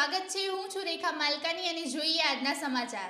સ્વાગત છે। હું છું રેખા માલકાની અને જોઈએ આજના સમાચાર।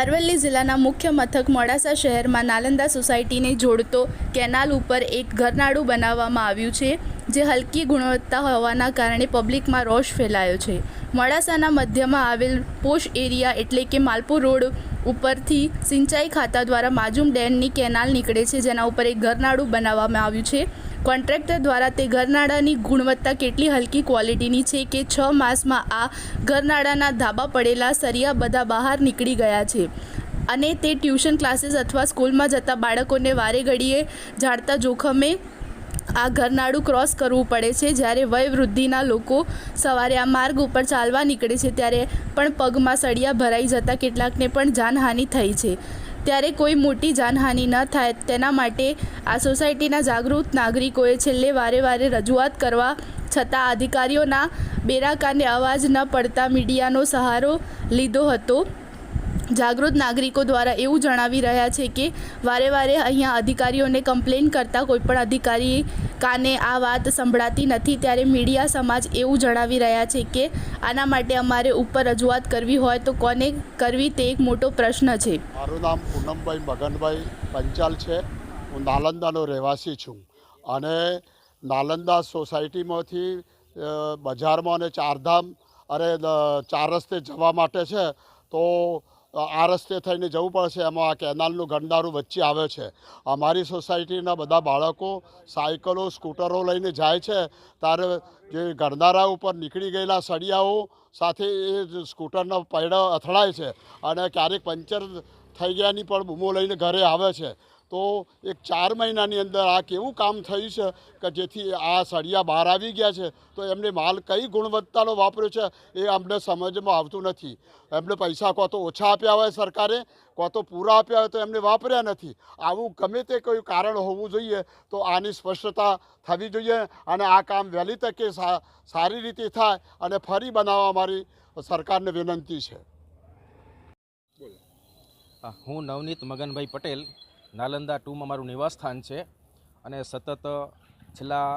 અરવલ્લી જિલ્લાના મુખ્ય મથક મોડાસા શહેરમાં નાલંદા સોસાયટીને જોડતો કેનાલ ઉપર એક ઘરનાળું બનાવવામાં આવ્યું છે, જે હલકી ગુણવત્તા હોવાના કારણે પબ્લિકમાં રોષ ફેલાયો છે। મોડાસાના મધ્યમાં આવેલ પોશ એરિયા એટલે કે માલપુર રોડ ઉપરથી સિંચાઈ ખાતા દ્વારા માજુમ ડેમની કેનાલ નીકળે છે, જેના ઉપર એક ઘરનાળું બનાવવામાં આવ્યું છે। કોન્ટ્રાક્ટર દ્વારા તે ઘરનાળાની ગુણવત્તા કેટલી હલકી ક્વોલિટીની છે કે 6 માસમાં આ ઘરનાળાના ધાબા પડેલા સરિયા બધા બહાર નીકળી ગયા છે અને તે ટ્યુશન ક્લાસીસ અથવા સ્કૂલમાં જતા બાળકોને વારે ઘડીએ ઝાડતા જોખમે આ ઘરનાળું ક્રોસ કરવું પડે છે। જ્યારે વયવૃદ્ધિના લોકો સવારે આ માર્ગ ઉપર ચાલવા નીકળે છે ત્યારે પણ પગમાં સળિયા ભરાઈ જતાં કેટલાકને પણ જાનહાનિ થઈ છે। ત્યારે કોઈ મોટી જાનહાનિ ન થાય તેના માટે આ સોસાયટીના જાગૃત નાગરિકોએ છેલ્લે વારે રજૂઆત કરવા છતાં અધિકારીઓના બેરાકારને અવાજ ન પડતા મીડિયાનો સહારો લીધો હતો। જાગૃત નાગરિકો દ્વારા એવું જણાવી રહ્યા છે કે વારે અહીંયા અધિકારીઓને કમ્પ્લેન કરતાં કોઈપણ અધિકારી કાને આ વાત સંભળાતી નથી। ત્યારે મીડિયા સમાજ એવું જણાવી રહ્યા છે કે આના માટે અમારે ઉપર રજૂઆત કરવી હોય તો કોને કરવી તે એક મોટો પ્રશ્ન છે। મારું નામ પૂનમભાઈ મગનભાઈ પંચાલ છે। હું નાલંદાનો રહેવાસી છું અને નાલંદા સોસાયટીમાંથી બજારમાં અને ચારધામ ચાર રસ્તે જવા માટે છે તો આ રસ્તે થઈને જવું પડશે। એમાં આ કેનાલનું ગરનાળું વચ્ચે આવે છે। અમારી સોસાયટીના બધા બાળકો સાયકલો સ્કૂટરો લઈને જાય છે ત્યારે જે ગરનાળા ઉપર નીકળી ગયેલા સળિયાઓ સાથે એ સ્કૂટરના પૈડા અથડાય છે અને ક્યારેક પંચર થઈ ગયાની પણ બૂમો લઈને ઘરે આવે છે। તો એક 4 મહિનાની અંદર આ કેવું કામ થયું છે કે જેથી આ સળિયા બહાર આવી ગયા છે, તો એમને માલ કઈ ગુણવત્તાનો વાપર્યો છે એ અમને સમજમાં આવતું નથી। એમને પૈસા કાં તો ઓછા આપ્યા હોય સરકારે, કાં તો પૂરા આપ્યા હોય તો એમને વાપર્યા નથી। આવું ગમે તે કોઈ કારણ હોવું જોઈએ તો આની સ્પષ્ટતા થવી જોઈએ અને આ કામ વહેલી તકે સારી રીતે થાય અને ફરી બનાવવા અમારી સરકારને વિનંતી છે। હું નવનીત મગનભાઈ પટેલ, નાલંદા 2માં મારું નિવાસ સ્થાન છે અને સતત છેલ્લા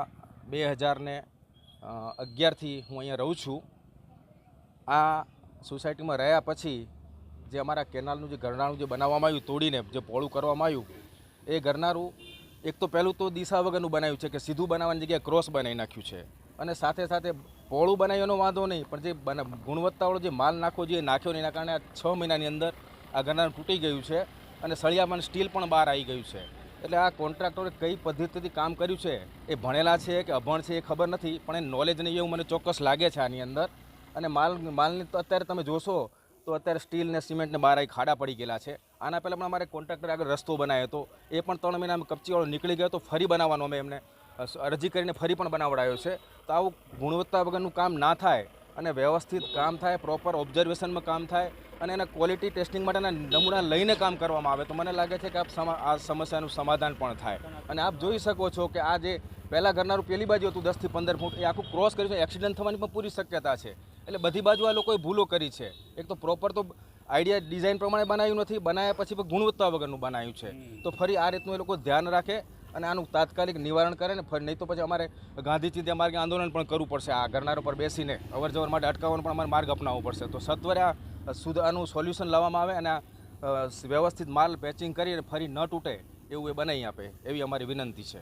2011થી હું અહીંયા રહું છું। આ સોસાયટીમાં રહ્યા પછી જે અમારા કેનાલનું જે ગરનાળું જે બનાવવામાં આવ્યું, તોડીને જે પહોળું કરવામાં આવ્યું, એ ગરનાળું એક તો પહેલું તો દિશા વગરનું બનાવ્યું છે કે સીધું બનાવવાની જગ્યાએ ક્રોસ બનાવી નાખ્યું છે અને સાથે પહોળું બનાવ્યો એનો વાંધો નહીં, પણ જે ગુણવત્તાવાળો જે માલ નાખવો જોઈએ નાખ્યો નહીં, એના કારણે આ 6 મહિનાની અંદર આ ગરનાળું તૂટી ગયું છે અને સળિયામાં સ્ટીલ પણ બહાર આવી ગયું છે। એટલે આ કોન્ટ્રાક્ટરે કઈ પદ્ધતિથી કામ કર્યું છે, એ ભણેલા છે કે અભણ છે એ ખબર નથી, પણ એ નોલેજ નહીં એવું મને ચોક્કસ લાગે છે આની અંદર। અને માલની તો અત્યારે તમે જોશો તો અત્યારે સ્ટીલ ને સિમેન્ટને બહાર આવી ખાડા પડી ગયેલા છે। આના પહેલાં પણ અમારે કોન્ટ્રાક્ટરે આગળ રસ્તો બનાવ્યો હતો, એ પણ 3 મહિનામાં કપચીવાળો નીકળી ગયો તો ફરી બનાવવાનો અમે એમને અરજી કરીને ફરી પણ બનાવડાયો છે। તો આવું ગુણવત્તા વગરનું કામ ના થાય અને વ્યવસ્થિત કામ થાય, પ્રોપર ઓબ્ઝર્વેશનમાં કામ થાય અને એના ક્વોલિટી ટેસ્ટિંગ માટેના નમૂના લઈને કામ કરવામાં આવે તો મને લાગે છે કે આ સમસ્યાનું સમાધાન પણ થાય। અને આપ જોઈ શકો છો કે આ જે પહેલાં ઘરનારું પેલી બાજુ હતું 10 થી 15 ફૂટ, એ આખું ક્રોસ કર્યું છે, એક્સિડન્ટ થવાની પણ પૂરી શક્યતા છે। એટલે બધી બાજુ આ લોકોએ ભૂલો કરી છે। એક તો પ્રોપર તો આઈડિયા ડિઝાઇન પ્રમાણે બનાવ્યું નથી, બનાવ્યા પછી પણ ગુણવત્તા વગરનું બનાવ્યું છે। તો ફરી આ રીતનું એ લોકો ધ્યાન રાખે અને આનું તાત્કાલિક નિવારણ કરે ને ફરી, નહીં તો પછી અમારે ગાંધી ચિંધ્યા માર્ગે આંદોલન પણ કરવું પડશે। આ ગરનારો પર બેસીને અવરજવર માટે અટકાવવાનો પણ અમારે માર્ગ અપનાવવો પડશે। તો સત્વરે આનું સોલ્યુશન લાવવામાં આવે અને વ્યવસ્થિત માલ પેચિંગ કરી અને ફરી ન તૂટે એવું એ બનાવી આપે એવી અમારી વિનંતી છે।